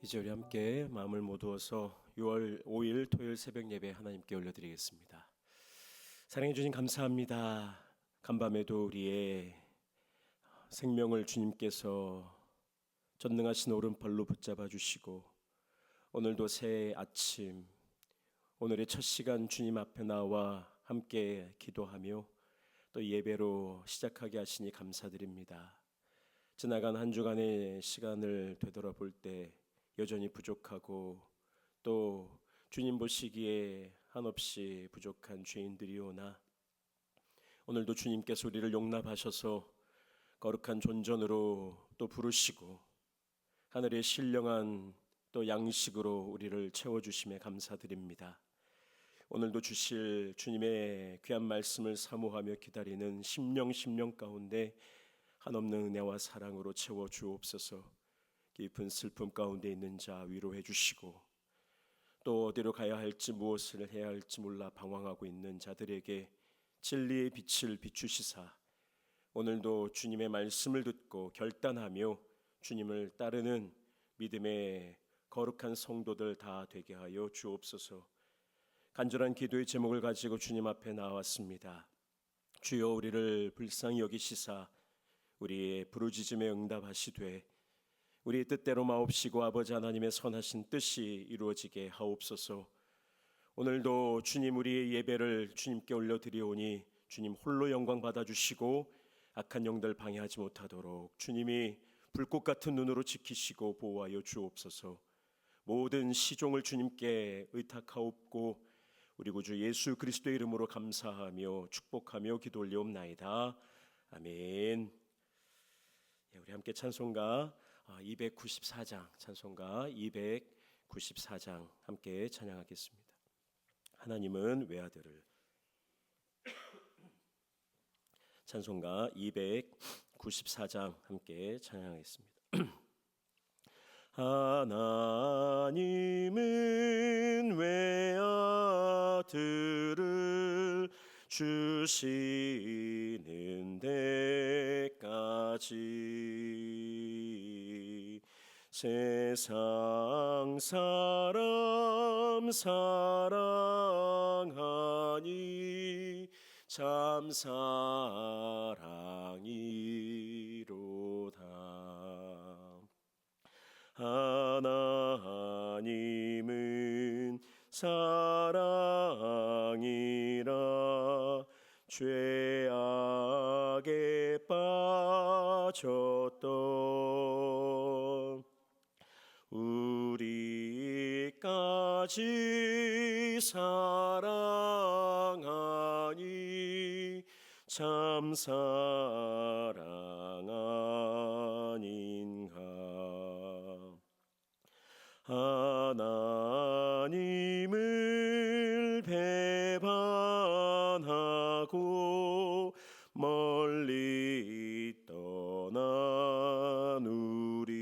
이제 우리 함께 마음을 모두어서 6월 5일 토요일 새벽 예배 하나님께 올려드리겠습니다. 사랑해 주신 감사합니다. 간밤에도 우리의 생명을 주님께서 전능하신 오른팔로 붙잡아 주시고, 오늘도 새 아침, 오늘의 첫 시간 주님 앞에 나와 함께 기도하며 또 예배로 시작하게 하시니 감사드립니다. 지나간 한 주간의 시간을 되돌아볼 때 여전히 부족하고 또 주님 보시기에 한없이 부족한 죄인들이오나, 오늘도 주님께서 우리를 용납하셔서 거룩한 존전으로 또 부르시고 하늘의 신령한 또 양식으로 우리를 채워주심에 감사드립니다. 오늘도 주실 주님의 귀한 말씀을 사모하며 기다리는 심령 가운데 한없는 은혜와 사랑으로 채워주옵소서. 깊은 슬픔 가운데 있는 자 위로해 주시고, 또 어디로 가야 할지 무엇을 해야 할지 몰라 방황하고 있는 자들에게 진리의 빛을 비추시사 오늘도 주님의 말씀을 듣고 결단하며 주님을 따르는 믿음의 거룩한 성도들 다 되게 하여 주옵소서. 간절한 기도의 제목을 가지고 주님 앞에 나왔습니다. 주여, 우리를 불쌍히 여기시사 우리의 부르짖음에 응답하시되 우리의 뜻대로 마옵시고 아버지 하나님의 선하신 뜻이 이루어지게 하옵소서. 오늘도 주님, 우리의 예배를 주님께 올려드리오니 주님 홀로 영광 받아주시고 악한 영들 방해하지 못하도록 주님이 불꽃 같은 눈으로 지키시고 보호하여 주옵소서. 모든 시종을 주님께 의탁하옵고 우리 구주 예수 그리스도의 이름으로 감사하며 축복하며 기도 올리옵나이다. 아멘. 우리 함께 찬송가 294장, 찬송가 294장 함께 찬양하겠습니다. 하나님은 외아들을. 찬송가 294장 함께 찬양하겠습니다. 하나님은 외아들을 주시는 데까지 세상 사람 사랑하니 참 사랑이로다. 하나님은 사랑이라 죄악에 빠졌던 우리까지 사랑하니 참 사랑 아닌가. 하나님을 배반하고 멀리 떠난 우리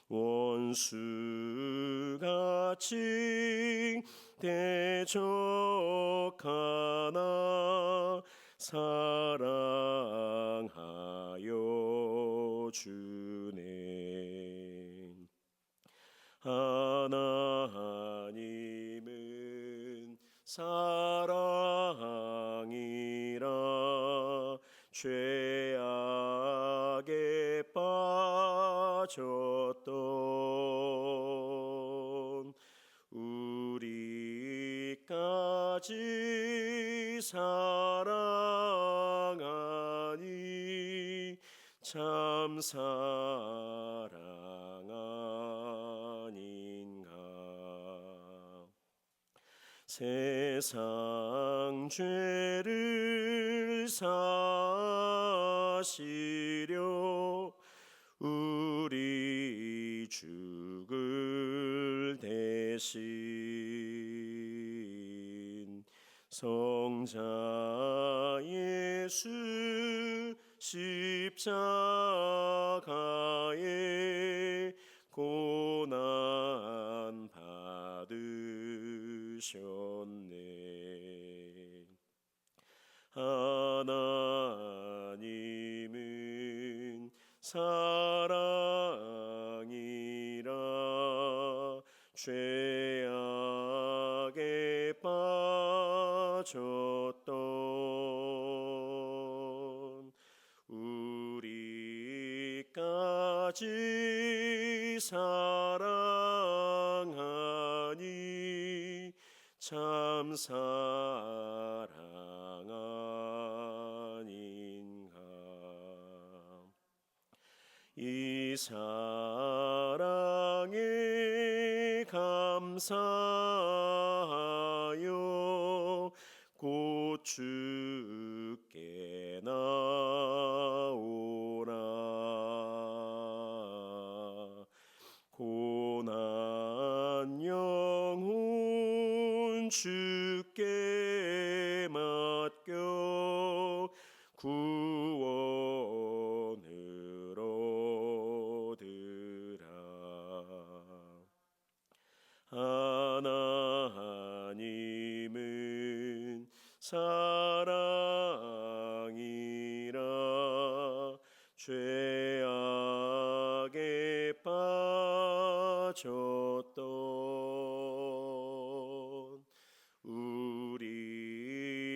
원수같이 대적하나 사랑하여 주네. 하나님은 사랑이라 죄악에 빠졌던 우리까지 사랑하니 참 사랑 아닌가. 세상 죄를 사시려 우리 죽을 대신 성자 예수 십자가에 고난 받으셨네. 하나님은 사랑 죄악에 빠졌던 우리까지 사랑하니 참 사랑 아닌가. 이 사랑에 감사하여 곧 주께 나오라. 고난 영혼 주께 맡겨 구원을 얻으라. 하나님은 사랑이라. 죄악에 빠졌던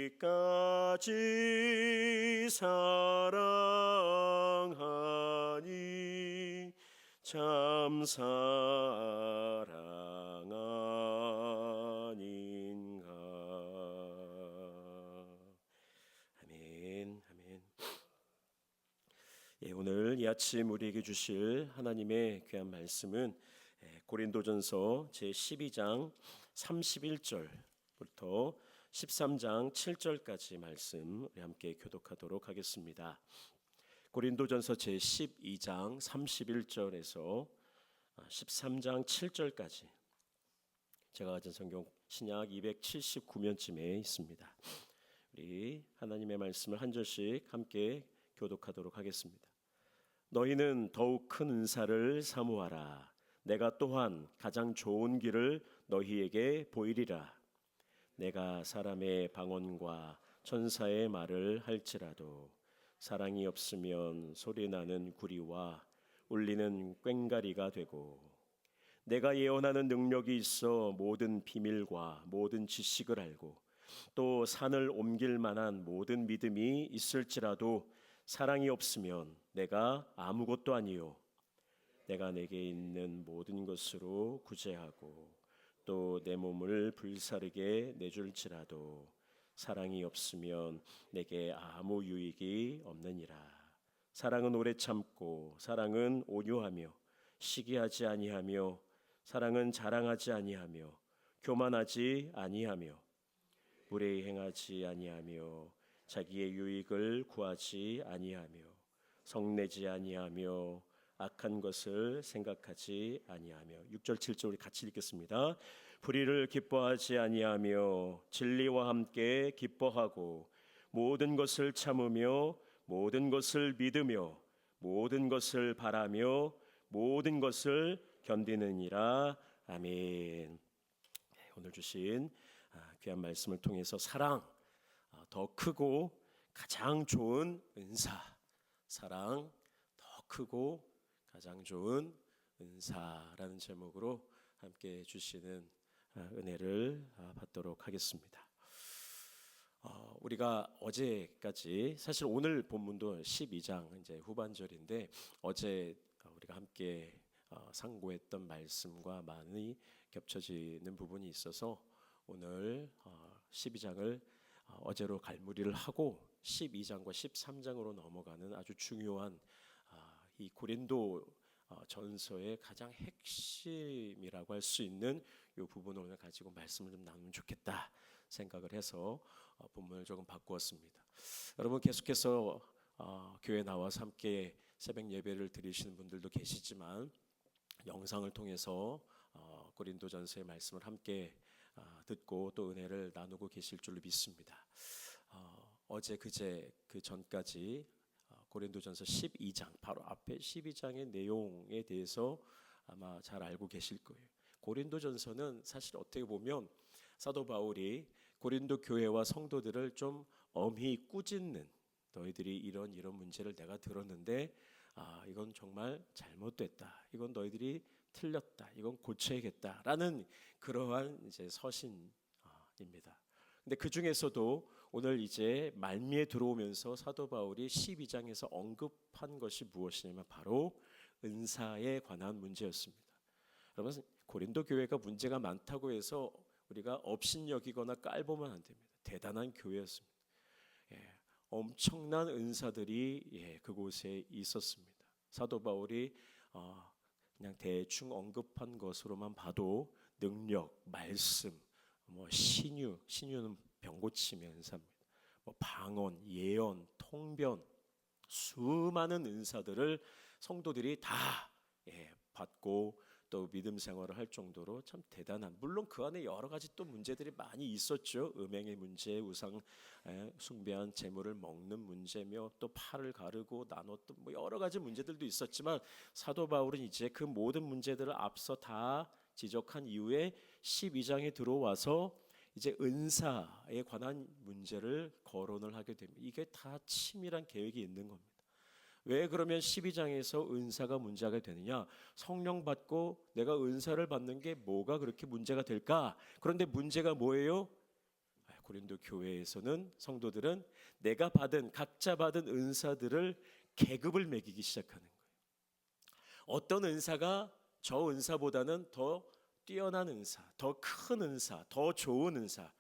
우리까지 사랑하니 참 사랑 아닌가. 아멘, 아멘. 오늘 이 아침 우리에게 주실 하나님의 귀한 말씀은 고린도전서 제12장 31절부터 13장 7절까지 말씀 우리 함께 교독하도록 하겠습니다. 고린도전서 제12장 31절에서 13장 7절까지 제가 가진 성경 신약 279면쯤에 있습니다. 우리 하나님의 말씀을 한 절씩 함께 교독하도록 하겠습니다. 너희는 더욱 큰 은사를 사모하라. 내가 또한 가장 좋은 길을 너희에게 보이리라. 내가 사람의 방언과 천사의 말을 할지라도 사랑이 없으면 소리나는 구리와 울리는 꽹가리가 되고, 내가 예언하는 능력이 있어 모든 비밀과 모든 지식을 알고 또 산을 옮길 만한 모든 믿음이 있을지라도 사랑이 없으면 내가 아무것도 아니요. 내가 내게 있는 모든 것으로 구제하고 또 내 몸을 불사르게 내줄지라도 사랑이 없으면 내게 아무 유익이 없느니라. 사랑은 오래 참고 사랑은 온유하며 시기하지 아니하며 사랑은 자랑하지 아니하며 교만하지 아니하며 불의에 행하지 아니하며 자기의 유익을 구하지 아니하며 성내지 아니하며 악한 것을 생각하지 아니하며. 6절 7절 우리 같이 읽겠습니다. 불의를 기뻐하지 아니하며 진리와 함께 기뻐하고 모든 것을 참으며 모든 것을 믿으며 모든 것을 바라며 모든 것을 견디느니라. 아멘. 오늘 주신 귀한 말씀을 통해서 사랑, 더 크고 가장 좋은 은사, 사랑 더 크고 가장 좋은 은사라는 제목으로 함께 주시는 은혜를 받도록 하겠습니다. 우리가 어제까지, 사실 오늘 본문도 12장 이제 후반절인데 어제 우리가 함께 상고했던 말씀과 많이 겹쳐지는 부분이 있어서 오늘 12장을 어제로 갈무리를 하고 12장과 13장으로 넘어가는 아주 중요한 이 고린도 전서의 가장 핵심이라고 할 수 있는 이 부분을 오늘 가지고 말씀을 좀 나누면 좋겠다 생각을 해서 본문을 조금 바꾸었습니다. 여러분 계속해서 교회 나와서 함께 새벽 예배를 드리시는 분들도 계시지만 영상을 통해서 고린도전서의 말씀을 함께 듣고 또 은혜를 나누고 계실 줄로 믿습니다. 어제 그제 그 전까지 고린도전서 12장, 바로 앞에 12장의 내용에 대해서 아마 잘 알고 계실 거예요. 고린도전서는 사실 어떻게 보면 사도 바울이 고린도 교회와 성도들을 좀 엄히 꾸짖는, 너희들이 이런 문제를 내가 들었는데 이건 정말 잘못됐다. 이건 너희들이 틀렸다. 이건 고쳐야겠다라는 그러한 이제 서신입니다. 근데 그 중에서도 오늘 이제 말미에 들어오면서 사도 바울이 12장에서 언급한 것이 무엇이냐면 바로 은사에 관한 문제였습니다. 여러분, 고린도 교회가 문제가 많다고 해서 우리가 업신여기거나 깔보면 안 됩니다. 대단한 교회였습니다. 엄청난 은사들이 그곳에 있었습니다. 사도 바울이 그냥 대충 언급한 것으로만 봐도 능력, 말씀, 신유는 병고침의 은사입니다. 방언, 예언, 통변, 수많은 은사들을 성도들이 다 받고 또 믿음 생활을 할 정도로 참 대단한, 물론 그 안에 여러 가지 또 문제들이 많이 있었죠. 음행의 문제, 우상 숭배한 재물을 먹는 문제며 또 팔을 가르고 나눴던 여러 가지 문제들도 있었지만 사도 바울은 이제 그 모든 문제들을 앞서 다 지적한 이후에 12장에 들어와서 이제 은사에 관한 문제를 거론을 하게 됩니다. 이게 다 치밀한 계획이 있는 겁니다. 왜 그러면 12장에서 은사가 문제가 되느냐? 성령 받고 내가 은사를 받는 게 뭐가 그렇게 문제가 될까? 그런데 문제가 뭐예요? 고린도 교회에서는 성도들은 내가 각자 받은 은사들을 계급을 매기기 시작하는 거예요. 어떤 은사가 저 은사보다는 더 뛰어난 은사, 더 큰 은사, 더 좋은 은사,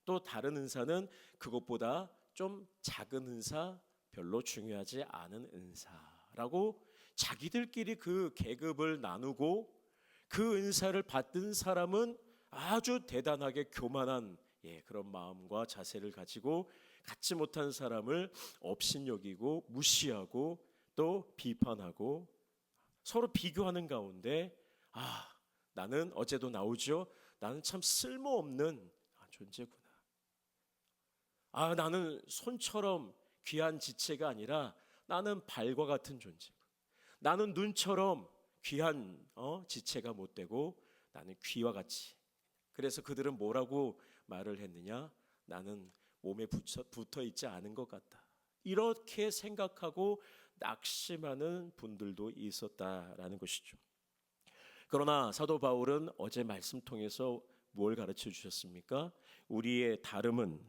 또 다른 은사는 그것보다 좀 작은 은사, 별로 중요하지 않은 은사라고 자기들끼리 그 계급을 나누고 그 은사를 받은 사람은 아주 대단하게 교만한 그런 마음과 자세를 가지고 갖지 못한 사람을 업신여기고 무시하고 또 비판하고 서로 비교하는 가운데 나는 어제도 나오죠. 나는 참 쓸모없는 존재구나. 나는 손처럼 귀한 지체가 아니라 나는 발과 같은 존재고, 나는 눈처럼 귀한 지체가 못 되고 나는 귀와 같이. 그래서 그들은 뭐라고 말을 했느냐? 나는 몸에 붙어 있지 않은 것 같다. 이렇게 생각하고 낙심하는 분들도 있었다라는 것이죠. 그러나 사도 바울은 어제 말씀 통해서 뭘 가르쳐 주셨습니까? 우리의 다름은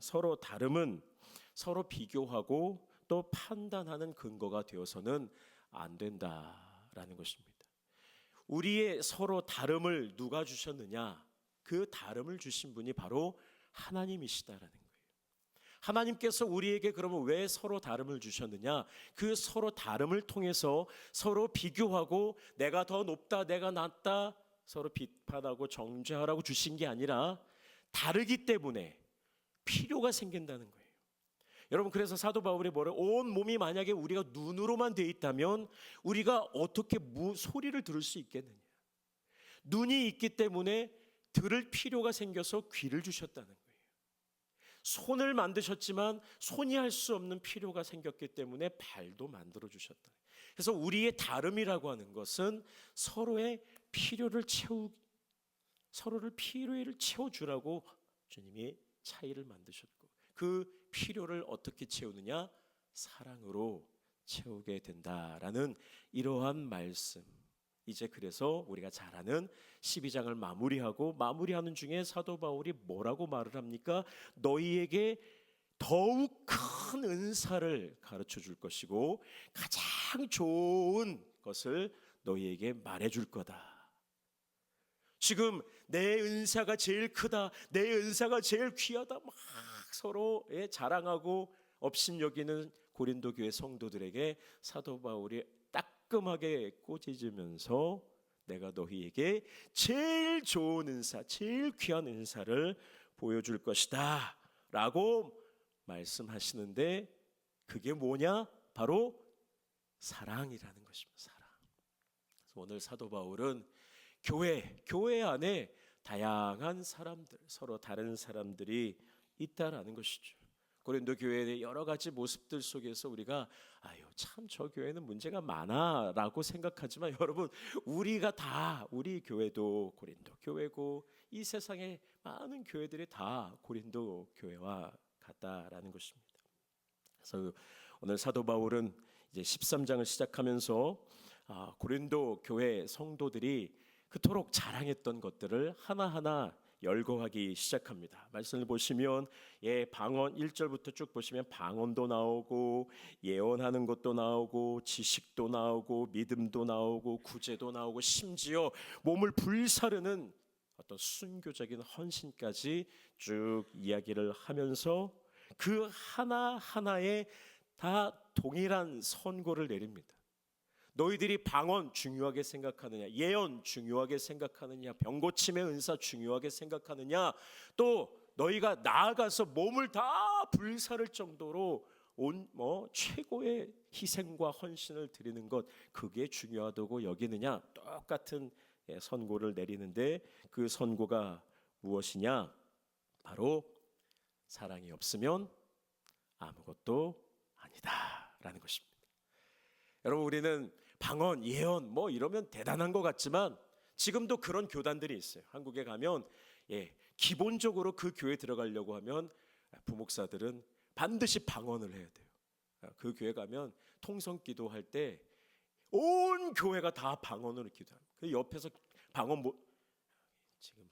서로 비교하고 또 판단하는 근거가 되어서는 안 된다라는 것입니다. 우리의 서로 다름을 누가 주셨느냐? 그 다름을 주신 분이 바로 하나님이시다라는 거예요. 하나님께서 우리에게 그러면 왜 서로 다름을 주셨느냐? 그 서로 다름을 통해서 서로 비교하고 내가 더 높다, 내가 낮다 서로 비판하고 정죄하라고 주신 게 아니라 다르기 때문에 필요가 생긴다는 거예요. 여러분, 그래서 사도 바울이 온 몸이 만약에 우리가 눈으로만 돼 있다면 우리가 어떻게 소리를 들을 수 있겠느냐? 눈이 있기 때문에 들을 필요가 생겨서 귀를 주셨다는 거예요. 손을 만드셨지만 손이 할 수 없는 필요가 생겼기 때문에 발도 만들어 주셨다. 그래서 우리의 다름이라고 하는 것은 서로의 필요를 채워주라고 주님이 차이를 만드셨고, 그 필요를 어떻게 채우느냐? 사랑으로 채우게 된다라는 이러한 말씀. 이제 그래서 우리가 잘 아는 12장을 마무리하는 중에 사도 바울이 뭐라고 말을 합니까? 너희에게 더욱 큰 은사를 가르쳐 줄 것이고 가장 좋은 것을 너희에게 말해 줄 거다. 지금 내 은사가 제일 크다, 내 은사가 제일 귀하다 막 서로 자랑하고 업신여기는 고린도 교회 성도들에게 사도 바울이 따끔하게 꼬집으면서 내가 너희에게 제일 좋은 은사, 제일 귀한 은사를 보여줄 것이다 라고 말씀하시는데, 그게 뭐냐? 바로 사랑이라는 것입니다. 사랑. 그래서 오늘 사도 바울은 교회 안에 다양한 사람들, 서로 다른 사람들이 있다라는 것이죠. 고린도 교회의 여러 가지 모습들 속에서 우리가 참 저 교회는 문제가 많아라고 생각하지만 여러분, 우리 교회도 고린도 교회고 이 세상의 많은 교회들이 다 고린도 교회와 같다라는 것입니다. 그래서 오늘 사도 바울은 이제 13장을 시작하면서 고린도 교회 성도들이 그토록 자랑했던 것들을 하나하나 열거하기 시작합니다. 말씀을 보시면 방언 1절부터 쭉 보시면 방언도 나오고 예언하는 것도 나오고 지식도 나오고 믿음도 나오고 구제도 나오고 심지어 몸을 불사르는 어떤 순교적인 헌신까지 쭉 이야기를 하면서 그 하나하나에 다 동일한 선고를 내립니다. 너희들이 방언 중요하게 생각하느냐, 예언 중요하게 생각하느냐, 병고침의 은사 중요하게 생각하느냐, 또 너희가 나아가서 몸을 다 불사를 정도로 최고의 희생과 헌신을 드리는 것, 그게 중요하다고 여기느냐, 똑같은 선고를 내리는데 그 선고가 무엇이냐? 바로 사랑이 없으면 아무것도 아니다라는 것입니다. 여러분, 우리는 방언, 예언 이러면 대단한 것 같지만 지금도 그런 교단들이 있어요. 한국에 가면 기본적으로 그 교회 들어가려고 하면 부목사들은 반드시 방언을 해야 돼요. 그 교회 가면 통성 기도할 때 온 교회가 다 방언으로 기도합니다. 그 옆에서 방언 지금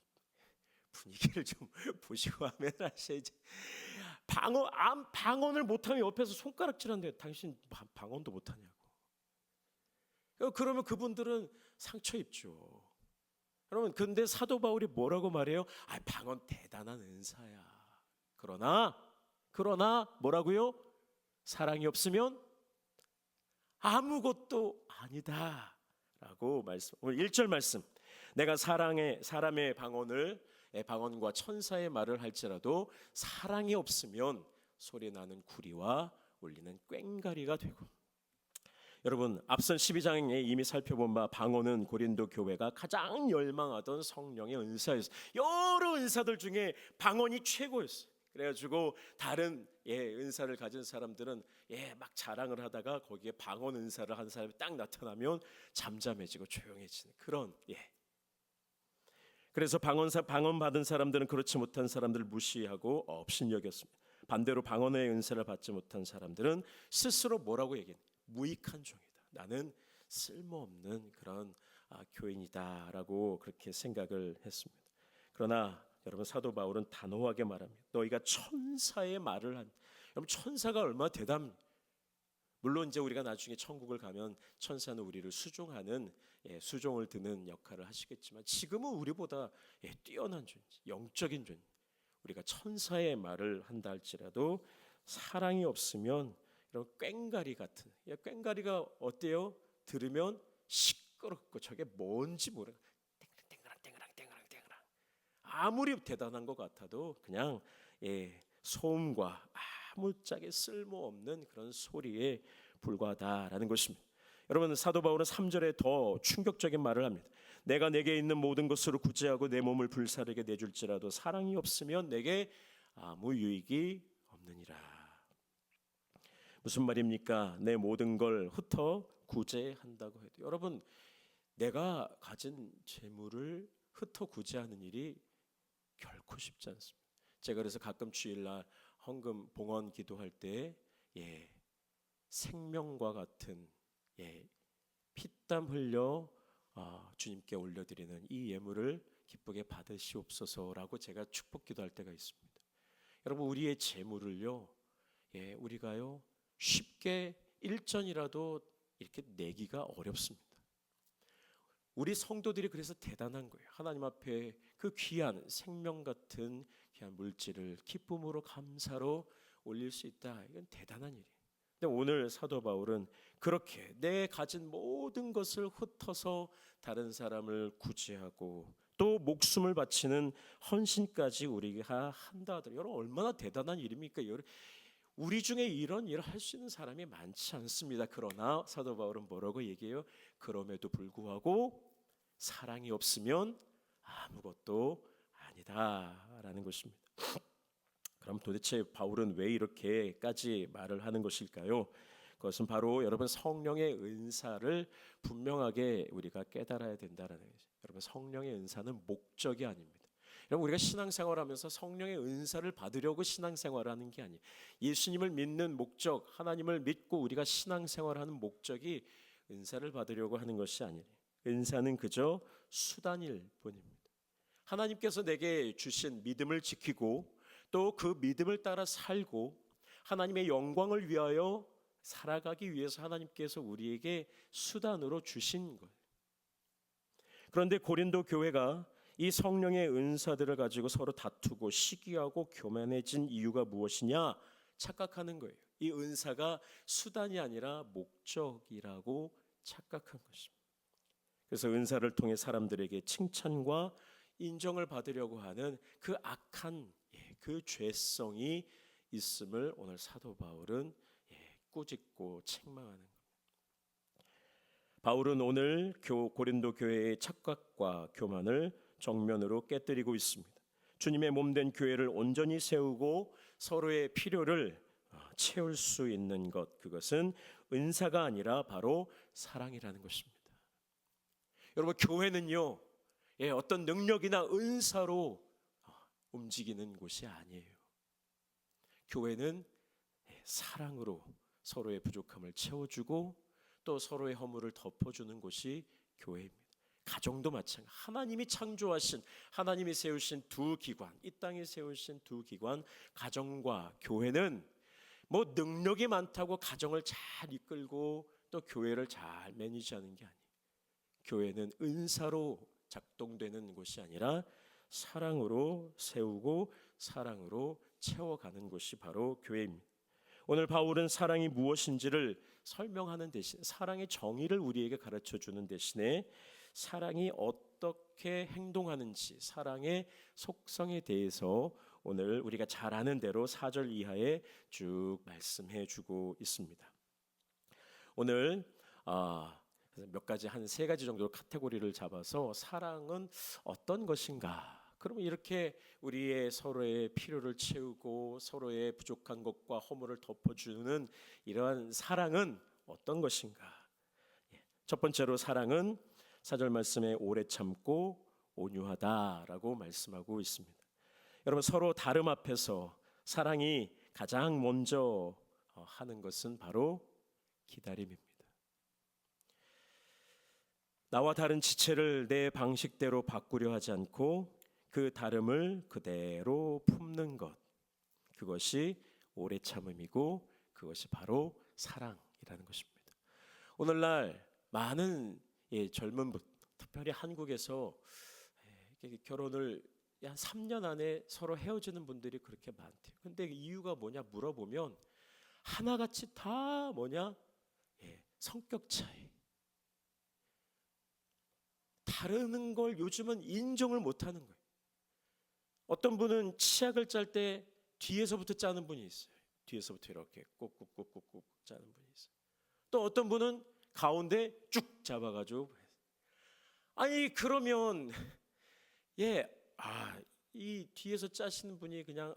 분위기를 좀 보시고 하면 아셔야지. 방언을 못하면 옆에서 손가락질한대요. 당신 방언도 못하냐고. 그러면 그분들은 상처 입죠. 여러분, 근데 사도 바울이 뭐라고 말해요? 방언 대단한 은사야. 그러나 뭐라고요? 사랑이 없으면 아무것도 아니다라고 말씀. 오늘 1절 말씀. 내가 사람의 방언과 천사의 말을 할지라도 사랑이 없으면 소리 나는 구리와 울리는 꽹가리가 되고. 여러분, 앞선 12장에 이미 살펴본 바 방언은 고린도 교회가 가장 열망하던 성령의 은사였어요. 여러 은사들 중에 방언이 최고였어요. 그래가지고 다른 은사를 가진 사람들은 막 자랑을 하다가 거기에 방언 은사를 한 사람이 딱 나타나면 잠잠해지고 조용해지는 그런. 그래서 방언 받은 사람들은 그렇지 못한 사람들을 무시하고 업신여겼습니다. 반대로 방언의 은사를 받지 못한 사람들은 스스로 뭐라고 얘기해? 무익한 종이다. 나는 쓸모없는 그런 교인이다라고 그렇게 생각을 했습니다. 그러나 여러분, 사도 바울은 단호하게 말합니다. 너희가 천사의 말을 한. 여러분, 천사가 얼마나 물론 이제 우리가 나중에 천국을 가면 천사는 우리를 수종하는 수종을 드는 역할을 하시겠지만 지금은 우리보다 뛰어난 존재, 영적인 존재. 우리가 천사의 말을 한다 할지라도 사랑이 없으면 이런 꽹가리 같은, 꽹가리가 어때요? 들으면 시끄럽고 저게 뭔지 모르고 땡그랑 아무리 대단한 것 같아도 그냥 소음과 아무짝에 쓸모없는 그런 소리에 불과하다라는 것입니다. 여러분, 사도 바울은 3절에 더 충격적인 말을 합니다. 내가 내게 있는 모든 것으로 구제하고 내 몸을 불사르게 내줄지라도 사랑이 없으면 내게 아무 유익이 없느니라. 무슨 말입니까? 내 모든 걸 흩어 구제한다고 해도 여러분, 내가 가진 재물을 흩어 구제하는 일이 결코 쉽지 않습니다. 제가 그래서 가끔 주일날 헌금 봉헌 기도할 때 생명과 같은 피땀 흘려 주님께 올려드리는 이 예물을 기쁘게 받으시옵소서라고 제가 축복 기도할 때가 있습니다. 여러분, 우리의 재물을요, 우리가요 쉽게 일전이라도 이렇게 내기가 어렵습니다. 우리 성도들이 그래서 대단한 거예요. 하나님 앞에 그 귀한 생명 같은 귀한 물질을 기쁨으로 감사로 올릴 수 있다. 이건 대단한 일이에요. 근데 오늘 사도 바울은 그렇게 내 가진 모든 것을 흩어서 다른 사람을 구제하고 또 목숨을 바치는 헌신까지 우리가 한다 하더라도 여러분, 얼마나 대단한 일입니까? 우리 중에 이런 일을 할 수 있는 사람이 많지 않습니다. 그러나 사도 바울은 뭐라고 얘기해요? 그럼에도 불구하고 사랑이 없으면 아무것도 아니다라는 것입니다. 그럼 도대체 바울은 왜 이렇게까지 말을 하는 것일까요? 그것은 바로 여러분, 성령의 은사를 분명하게 우리가 깨달아야 된다는 거죠. 여러분, 성령의 은사는 목적이 아닙니다. 여러분, 우리가 신앙생활하면서 성령의 은사를 받으려고 신앙생활하는 게 아니에요. 예수님을 믿는 목적, 하나님을 믿고 우리가 신앙생활하는 목적이 은사를 받으려고 하는 것이 아니에요. 은사는 그저 수단일 뿐입니다. 하나님께서 내게 주신 믿음을 지키고 또 그 믿음을 따라 살고 하나님의 영광을 위하여 살아가기 위해서 하나님께서 우리에게 수단으로 주신 거예요. 그런데 고린도 교회가 이 성령의 은사들을 가지고 서로 다투고 시기하고 교만해진 이유가 무엇이냐 착각하는 거예요. 이 은사가 수단이 아니라 목적이라고 착각한 것입니다. 그래서 은사를 통해 사람들에게 칭찬과 인정을 받으려고 하는 그 악한 그 죄성이 있음을 오늘 사도 바울은 꾸짖고 책망하는 겁니다. 바울은 오늘 고린도 교회의 착각과 교만을 정면으로 깨뜨리고 있습니다. 주님의 몸된 교회를 온전히 세우고 서로의 필요를 채울 수 있는 것, 그것은 은사가 아니라 바로 사랑이라는 것입니다. 여러분, 교회는요 어떤 능력이나 은사로 움직이는 곳이 아니에요. 교회는 사랑으로 서로의 부족함을 채워주고 또 서로의 허물을 덮어주는 곳이 교회입니다. 가정도 마찬가지. 하나님이 창조하신, 하나님이 세우신 두 기관, 이 땅에 세우신 두 기관, 가정과 교회는 뭐 능력이 많다고 가정을 잘 이끌고 또 교회를 잘 매니지하는 게 아니에요. 교회는 은사로 작동되는 곳이 아니라 사랑으로 세우고 사랑으로 채워가는 곳이 바로 교회입니다. 오늘 바울은 사랑이 무엇인지를 설명하는 대신 사랑의 정의를 우리에게 가르쳐주는 대신에 사랑이 어떻게 행동하는지 사랑의 속성에 대해서 오늘 우리가 잘 아는 대로 4절 이하에 쭉 말씀해 주고 있습니다. 오늘 몇 가지 한 3가지 정도 카테고리를 잡아서 사랑은 어떤 것인가, 그러면 이렇게 우리의 서로의 필요를 채우고 서로의 부족한 것과 허물을 덮어주는 이러한 사랑은 어떤 것인가. 첫 번째로 사랑은 4절 말씀에 오래 참고 온유하다라고 말씀하고 있습니다. 여러분, 서로 다름 앞에서 사랑이 가장 먼저 하는 것은 바로 기다림입니다. 나와 다른 지체를 내 방식대로 바꾸려 하지 않고 그 다름을 그대로 품는 것, 그것이 오래 참음이고 그것이 바로 사랑이라는 것입니다. 오늘날 많은 젊은 분, 특별히 한국에서 결혼을 한 3년 안에 서로 헤어지는 분들이 그렇게 많대요. 근데 이유가 뭐냐 물어보면 하나같이 다 뭐냐? 성격 차이. 다르는 걸 요즘은 인정을 못하는 거예요. 어떤 분은 치약을 짤 때 뒤에서부터 짜는 분이 있어요. 뒤에서부터 이렇게 꾹꾹꾹꾹꾹 짜는 분이 있어요. 또 어떤 분은 가운데 쭉 잡아가지고, 아니 그러면 이 뒤에서 짜시는 분이 그냥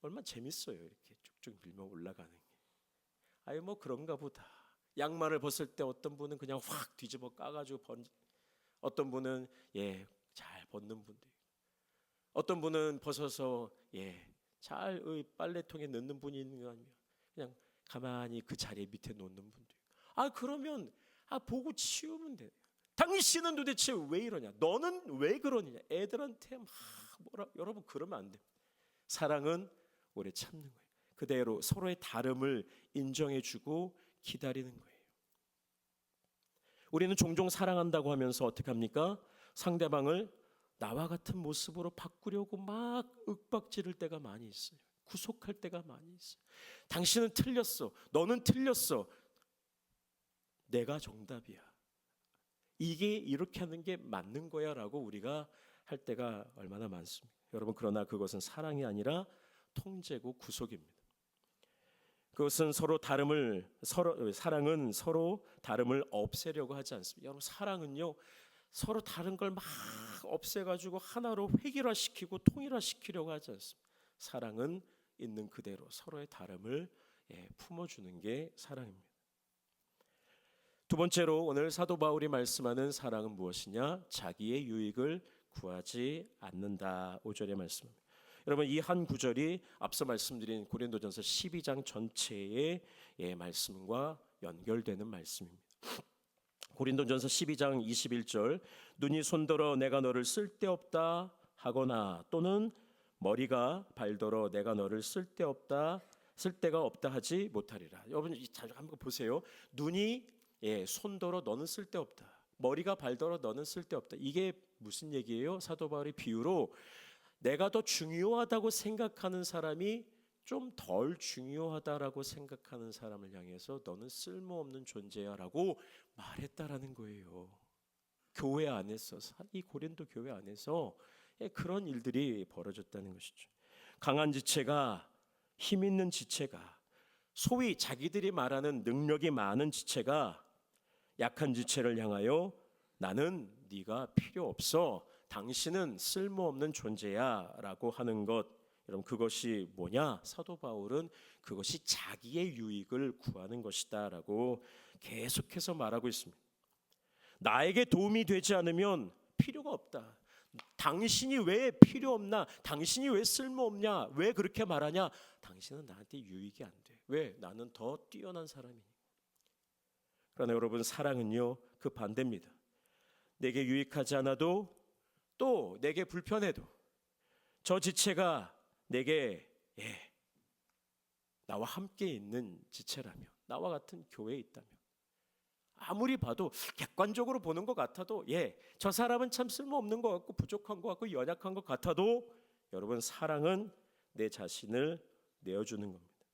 얼마나 재밌어요. 이렇게 쭉쭉 밀면 올라가는 게. 뭐 그런가 보다. 양말을 벗을 때 어떤 분은 그냥 확 뒤집어 까가지고 어떤 분은 잘 벗는 분도 있고, 어떤 분은 벗어서 잘 빨래통에 넣는 분이 있는 거 아니면 그냥 가만히 그 자리 밑에 놓는 분도 있고. 그러면 보고 치우면 돼. 당신은 도대체 왜 이러냐? 너는 왜 그러느냐? 애들한테 막 여러분 그러면 안 돼. 사랑은 오래 참는 거예요. 그대로 서로의 다름을 인정해주고 기다리는 거예요. 우리는 종종 사랑한다고 하면서 어떻게 합니까? 상대방을 나와 같은 모습으로 바꾸려고 막 윽박지를 때가 많이 있어요. 구속할 때가 많이 있어요. 당신은 틀렸어. 너는 틀렸어. 내가 정답이야. 이게 이렇게 하는 게 맞는 거야 라고 우리가 할 때가 얼마나 많습니까? 여러분, 그러나 그것은 사랑이 아니라 통제고 구속입니다. 그것은 사랑은 서로 다름을 없애려고 하지 않습니다. 여러분, 사랑은요 서로 다른 걸 막 없애가지고 하나로 획일화시키고 통일화시키려고 하지 않습니다. 사랑은 있는 그대로 서로의 다름을 품어주는 게 사랑입니다. 두 번째로 오늘 사도 바울이 말씀하는 사랑은 무엇이냐? 자기의 유익을 구하지 않는다. 5절의 말씀입니다. 여러분, 이 한 구절이 앞서 말씀드린 고린도전서 12장 전체의 말씀과 연결되는 말씀입니다. 고린도전서 12장 21절, 눈이 손들어 내가 너를 쓸데없다 하거나 또는 머리가 발더러 내가 너를 쓸데가 없다 하지 못하리라. 여러분 잘 한번 보세요. 눈이 손더러 너는 쓸데없다. 머리가 발더러 너는 쓸데없다. 이게 무슨 얘기예요? 사도 바울의 비유로 내가 더 중요하다고 생각하는 사람이 좀 덜 중요하다라고 생각하는 사람을 향해서 너는 쓸모없는 존재야라고 말했다라는 거예요. 교회 안에서, 이 고린도 교회 안에서 그런 일들이 벌어졌다는 것이죠. 강한 지체가, 힘 있는 지체가, 소위 자기들이 말하는 능력이 많은 지체가 약한 지체를 향하여 나는 네가 필요 없어, 당신은 쓸모없는 존재야 라고 하는 것, 여러분 그것이 뭐냐? 사도 바울은 그것이 자기의 유익을 구하는 것이다 라고 계속해서 말하고 있습니다. 나에게 도움이 되지 않으면 필요가 없다. 당신이 왜 필요 없나? 당신이 왜 쓸모없냐? 왜 그렇게 말하냐? 당신은 나한테 유익이 안 돼. 왜? 나는 더 뛰어난 사람이니. 그러나 여러분, 사랑은요 그 반대입니다. 내게 유익하지 않아도 또 내게 불편해도 저 지체가 내게 나와 함께 있는 지체라면, 나와 같은 교회에 있다면, 아무리 봐도 객관적으로 보는 것 같아도 저 사람은 참 쓸모없는 것 같고 부족한 것 같고 연약한 것 같아도 여러분, 사랑은 내 자신을 내어주는 겁니다.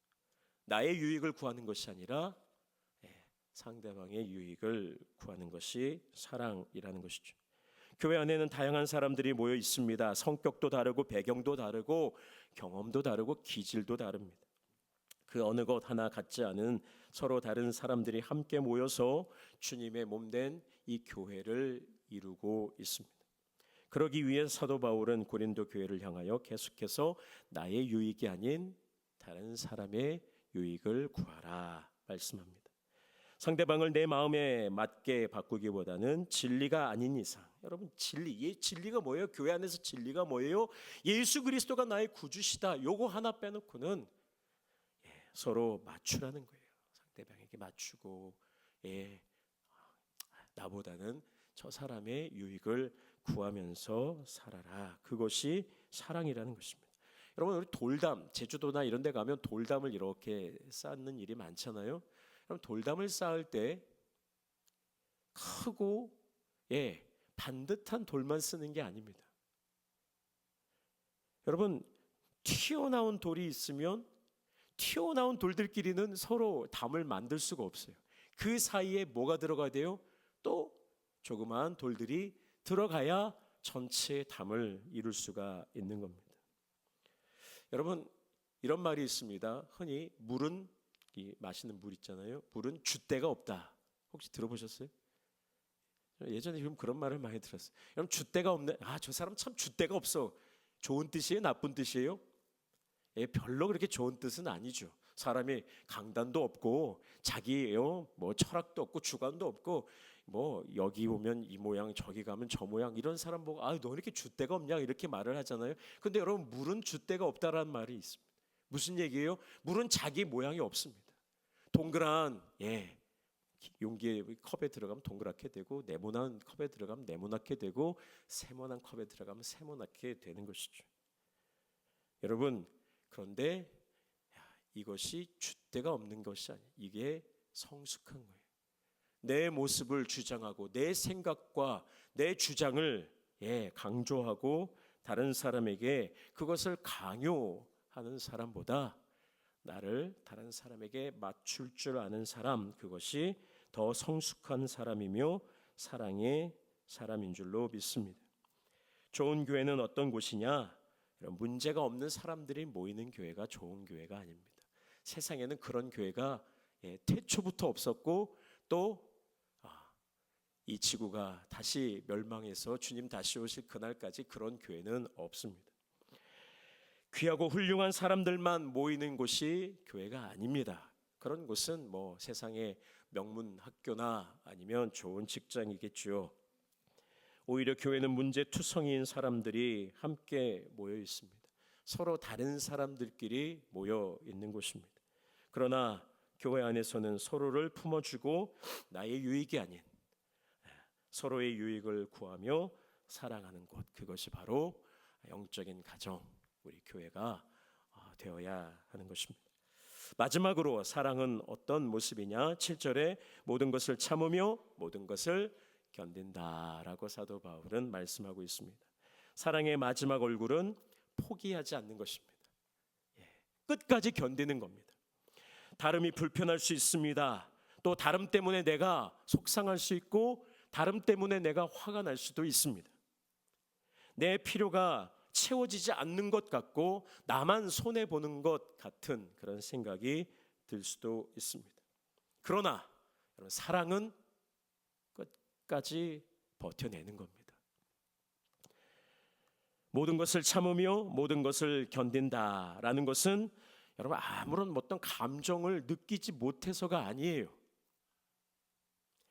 나의 유익을 구하는 것이 아니라 상대방의 유익을 구하는 것이 사랑이라는 것이죠. 교회 안에는 다양한 사람들이 모여 있습니다. 성격도 다르고 배경도 다르고 경험도 다르고 기질도 다릅니다. 그 어느 것 하나 같지 않은 서로 다른 사람들이 함께 모여서 주님의 몸된 이 교회를 이루고 있습니다. 그러기 위해 사도 바울은 고린도 교회를 향하여 계속해서 나의 유익이 아닌 다른 사람의 유익을 구하라 말씀합니다. 상대방을 내 마음에 맞게 바꾸기보다는 진리가 아닌 이상, 여러분 진리가 뭐예요? 교회 안에서 진리가 뭐예요? 예수 그리스도가 나의 구주시다. 요거 하나 빼놓고는 서로 맞추라는 거예요. 상대방에게 맞추고 나보다는 저 사람의 유익을 구하면서 살아라. 그것이 사랑이라는 것입니다. 여러분, 우리 돌담, 제주도나 이런 데 가면 돌담을 이렇게 쌓는 일이 많잖아요. 그럼 돌담을 쌓을 때 크고 반듯한 돌만 쓰는 게 아닙니다. 여러분, 튀어나온 돌이 있으면 튀어나온 돌들끼리는 서로 담을 만들 수가 없어요. 그 사이에 뭐가 들어가야 돼요? 또 조그마한 돌들이 들어가야 전체의 담을 이룰 수가 있는 겁니다. 여러분, 이런 말이 있습니다. 흔히 물은, 이 마시는 물 있잖아요, 물은 줏대가 없다. 혹시 들어보셨어요? 예전에 그런 말을 많이 들었어요. 여러분, 줏대가 없네. 저 사람 참 줏대가 없어. 좋은 뜻이에요? 나쁜 뜻이에요? 별로 그렇게 좋은 뜻은 아니죠. 사람이 강단도 없고 자기예요, 뭐 철학도 없고 주관도 없고 뭐 여기 오면 이 모양 저기 가면 저 모양, 이런 사람 보고 너 이렇게 줏대가 없냐 이렇게 말을 하잖아요. 근데 여러분, 물은 줏대가 없다라는 말이 있습니다. 무슨 얘기예요? 물은 자기 모양이 없습니다. 동그란 용기에 컵에 들어가면 동그랗게 되고, 네모난 컵에 들어가면 네모나게 되고, 세모난 컵에 들어가면 세모나게 되는 것이죠. 여러분, 그런데 이것이 줏대가 없는 것이 아니에요. 이게 성숙한 거예요. 내 모습을 주장하고 내 생각과 내 주장을 강조하고 다른 사람에게 그것을 강요하는 사람보다 나를 다른 사람에게 맞출 줄 아는 사람, 그것이 더 성숙한 사람이며 사랑의 사람인 줄로 믿습니다. 좋은 교회는 어떤 곳이냐? 문제가 없는 사람들이 모이는 교회가 좋은 교회가 아닙니다. 세상에는 그런 교회가 태초부터 없었고, 또 이 지구가 다시 멸망해서 주님 다시 오실 그날까지 그런 교회는 없습니다. 귀하고 훌륭한 사람들만 모이는 곳이 교회가 아닙니다. 그런 곳은 뭐 세상의 명문 학교나 아니면 좋은 직장이겠죠. 오히려 교회는 문제투성이인 사람들이 함께 모여 있습니다. 서로 다른 사람들끼리 모여 있는 곳입니다. 그러나 교회 안에서는 서로를 품어주고 나의 유익이 아닌 서로의 유익을 구하며 사랑하는 곳, 그것이 바로 영적인 가정, 우리 교회가 되어야 하는 것입니다. 마지막으로 사랑은 어떤 모습이냐? 7절에 모든 것을 참으며 모든 것을 견딘다라고 사도 바울은 말씀하고 있습니다. 사랑의 마지막 얼굴은 포기하지 않는 것입니다. 끝까지 견디는 겁니다. 다름이 불편할 수 있습니다. 또 다름 때문에 내가 속상할 수 있고 다름 때문에 내가 화가 날 수도 있습니다. 내 필요가 채워지지 않는 것 같고 나만 손해보는 것 같은 그런 생각이 들 수도 있습니다. 그러나 여러분, 사랑은 끝까지 버텨내는 겁니다. 모든 것을 참으며 모든 것을 견딘다라는 것은 여러분 아무런 어떤 감정을 느끼지 못해서가 아니에요.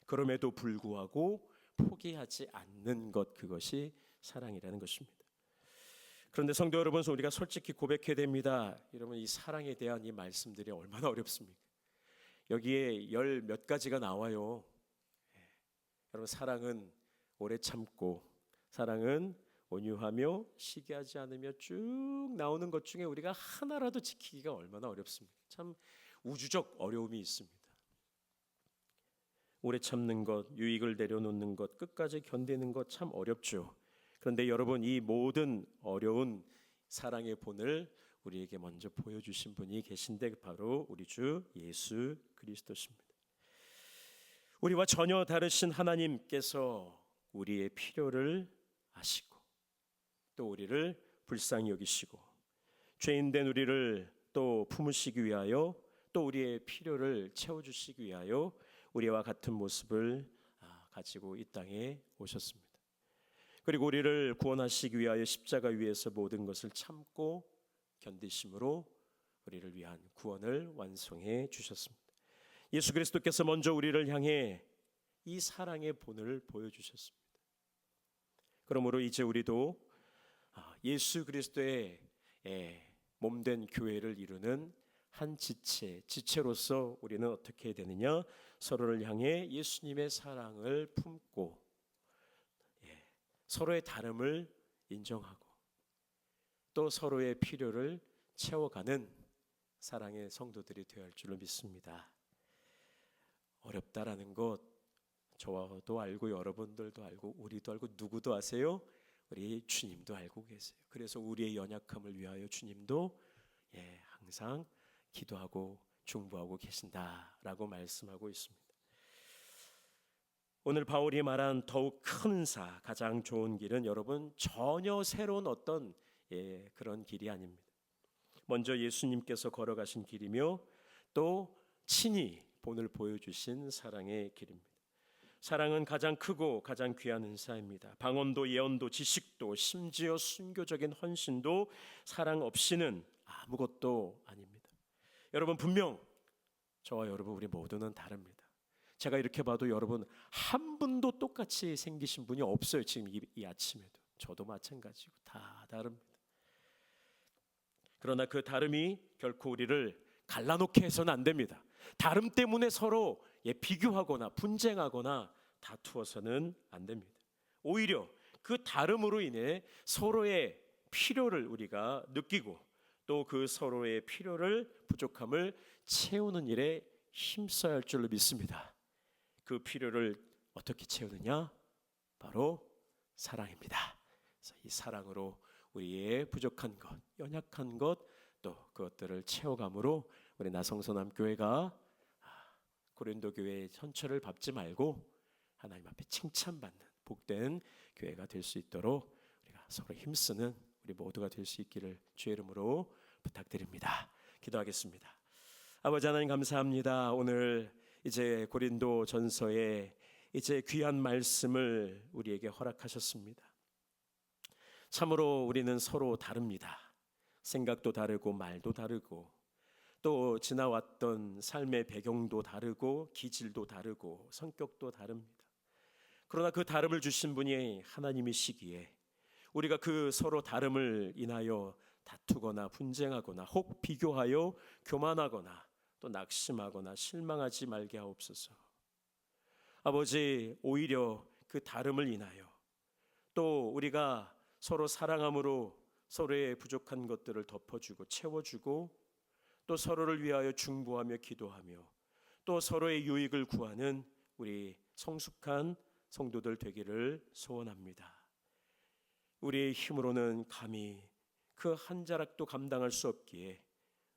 그럼에도 불구하고 포기하지 않는 것, 그것이 사랑이라는 것입니다. 그런데 성도 여러분, 우리가 솔직히 고백해야 됩니다. 여러분, 이 사랑에 대한 이 말씀들이 얼마나 어렵습니까? 여기에 열 몇 가지가 나와요. 여러분, 사랑은 오래 참고, 사랑은 온유하며 시기하지 않으며 쭉 나오는 것 중에 우리가 하나라도 지키기가 얼마나 어렵습니까? 참 우주적 어려움이 있습니다. 오래 참는 것, 유익을 내려놓는 것, 끝까지 견디는 것 참 어렵죠. 그런데 여러분, 이 모든 어려운 사랑의 본을 우리에게 먼저 보여주신 분이 계신데 바로 우리 주 예수 그리스도십니다. 우리와 전혀 다르신 하나님께서 우리의 필요를 아시고 또 우리를 불쌍히 여기시고 죄인된 우리를 또 품으시기 위하여 또 우리의 필요를 채워주시기 위하여 우리와 같은 모습을 가지고 이 땅에 오셨습니다. 그리고 우리를 구원하시기 위하여 십자가 위에서 모든 것을 참고 견디심으로 우리를 위한 구원을 완성해 주셨습니다. 예수 그리스도께서 먼저 우리를 향해 이 사랑의 본을 보여주셨습니다. 그러므로 이제 우리도 예수 그리스도의 몸된 교회를 이루는 한 지체로서 우리는 어떻게 해야 되느냐? 서로를 향해 예수님의 사랑을 품고 서로의 다름을 인정하고 또 서로의 필요를 채워가는 사랑의 성도들이 되어야 할 줄로 믿습니다. 어렵다라는 것 저도 알고 여러분들도 알고 우리도 알고 누구도 아세요? 우리 주님도 알고 계세요. 그래서 우리의 연약함을 위하여 주님도 항상 기도하고 중보하고 계신다라고 말씀하고 있습니다. 오늘 바울이 말한 더욱 큰 은사, 가장 좋은 길은 여러분 전혀 새로운 어떤 그런 길이 아닙니다. 먼저 예수님께서 걸어가신 길이며 또 친히 본을 보여주신 사랑의 길입니다. 사랑은 가장 크고 가장 귀한 은사입니다. 방언도 예언도 지식도 심지어 순교적인 헌신도 사랑 없이는 아무것도 아닙니다. 여러분, 분명 저와 여러분 우리 모두는 다릅니다. 제가 이렇게 봐도 여러분 한 분도 똑같이 생기신 분이 없어요. 지금 이 아침에도 저도 마찬가지고 다 다릅니다. 그러나 그 다름이 결코 우리를 갈라놓게 해서는 안 됩니다. 다름 때문에 서로 비교하거나 분쟁하거나 다투어서는 안 됩니다. 오히려 그 다름으로 인해 서로의 필요를 우리가 느끼고 또 그 서로의 필요를 부족함을 채우는 일에 힘써야 할 줄로 믿습니다. 그 필요를 어떻게 채우느냐? 바로 사랑입니다. 그래서 이 사랑으로 우리의 부족한 것, 연약한 것, 또 그것들을 채워감으로 우리 나성소남 교회가 고린도 교회의 현처를 밟지 말고 하나님 앞에 칭찬받는 복된 교회가 될 수 있도록 우리가 서로 힘쓰는 우리 모두가 될 수 있기를 주의 이름으로 부탁드립니다. 기도하겠습니다. 아버지 하나님 감사합니다. 오늘 이제 고린도 전서에 이제 귀한 말씀을 우리에게 허락하셨습니다. 참으로 우리는 서로 다릅니다. 생각도 다르고 말도 다르고 또 지나왔던 삶의 배경도 다르고 기질도 다르고 성격도 다릅니다. 그러나 그 다름을 주신 분이 하나님이시기에 우리가 그 서로 다름을 인하여 다투거나 분쟁하거나 혹 비교하여 교만하거나 또 낙심하거나 실망하지 말게 하옵소서. 아버지, 오히려 그 다름을 인하여 또 우리가 서로 사랑함으로 서로의 부족한 것들을 덮어주고 채워주고 또 서로를 위하여 중보하며 기도하며 또 서로의 유익을 구하는 우리 성숙한 성도들 되기를 소원합니다. 우리의 힘으로는 감히 그 한 자락도 감당할 수 없기에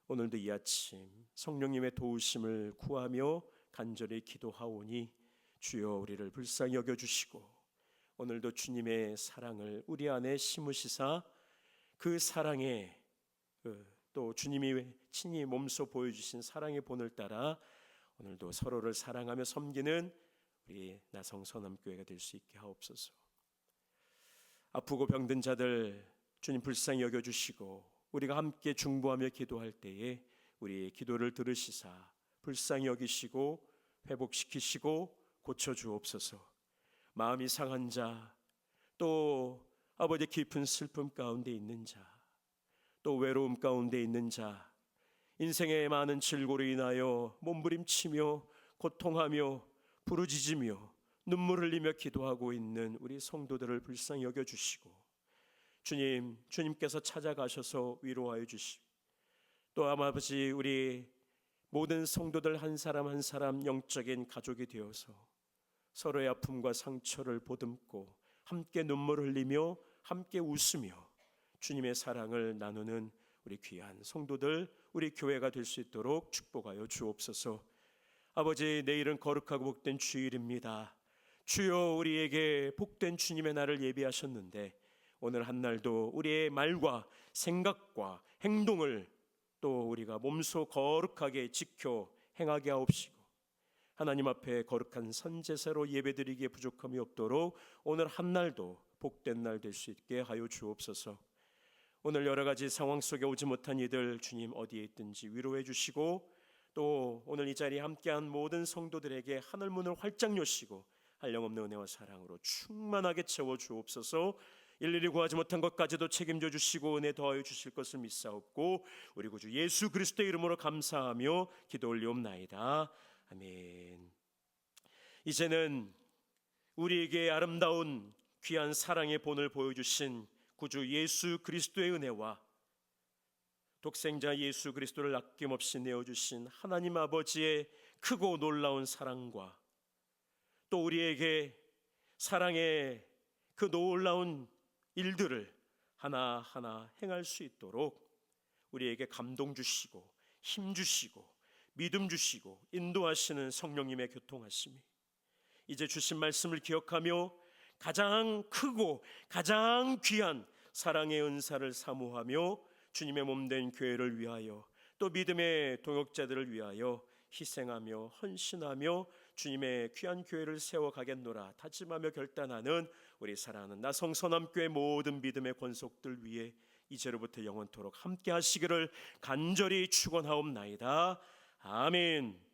오늘도 이 아침 성령님의 도우심을 구하며 간절히 기도하오니 주여 우리를 불쌍히 여겨주시고 오늘도 주님의 사랑을 우리 안에 심으시사 그 사랑에 또 주님이 친히 몸소 보여주신 사랑의 본을 따라 오늘도 서로를 사랑하며 섬기는 우리 나성선암교회가 될 수 있게 하옵소서. 아프고 병든 자들 주님 불쌍히 여겨주시고 우리가 함께 중보하며 기도할 때에 우리의 기도를 들으시사 불쌍히 여기시고 회복시키시고 고쳐주옵소서. 마음이 상한 자, 또 아버지 깊은 슬픔 가운데 있는 자, 또 외로움 가운데 있는 자, 인생의 많은 질고로 인하여 몸부림치며 고통하며 부르짖으며 눈물 흘리며 기도하고 있는 우리 성도들을 불쌍히 여겨주시고 주님께서 찾아가셔서 위로하여 주시고 또 아버지 우리 모든 성도들 한 사람 한 사람 영적인 가족이 되어서 서로의 아픔과 상처를 보듬고 함께 눈물 흘리며 함께 웃으며 주님의 사랑을 나누는 우리 귀한 성도들 우리 교회가 될 수 있도록 축복하여 주옵소서. 아버지 내일은 거룩하고 복된 주일입니다. 주여 우리에게 복된 주님의 날을 예비하셨는데 오늘 한 날도 우리의 말과 생각과 행동을 또 우리가 몸소 거룩하게 지켜 행하게 하옵시고 하나님 앞에 거룩한 선제사로 예배드리기에 부족함이 없도록 오늘 한 날도 복된 날 될 수 있게 하여 주옵소서. 오늘 여러 가지 상황 속에 오지 못한 이들 주님 어디에 있든지 위로해 주시고 또 오늘 이 자리에 함께한 모든 성도들에게 하늘문을 활짝 여시고 한량없는 은혜와 사랑으로 충만하게 채워 주옵소서. 일일이 구하지 못한 것까지도 책임져 주시고 은혜 더하여 주실 것을 믿사옵고 우리 구주 예수 그리스도의 이름으로 감사하며 기도 올리옵나이다. 아멘. 이제는 우리에게 아름다운 귀한 사랑의 본을 보여주신 구주 예수 그리스도의 은혜와 독생자 예수 그리스도를 아낌없이 내어주신 하나님 아버지의 크고 놀라운 사랑과 또 우리에게 사랑의 그 놀라운 일들을 하나하나 행할 수 있도록 우리에게 감동 주시고 힘 주시고 믿음 주시고 인도하시는 성령님의 교통하심이 이제 주신 말씀을 기억하며 가장 크고 가장 귀한 사랑의 은사를 사모하며 주님의 몸된 교회를 위하여 또 믿음의 동역자들을 위하여 희생하며 헌신하며 주님의 귀한 교회를 세워가겠노라 다짐하며 결단하는 우리 사랑하는 나성선암교회 모든 믿음의 권속들 위해 이제로부터 영원토록 함께 하시기를 간절히 축원하옵나이다. 아멘.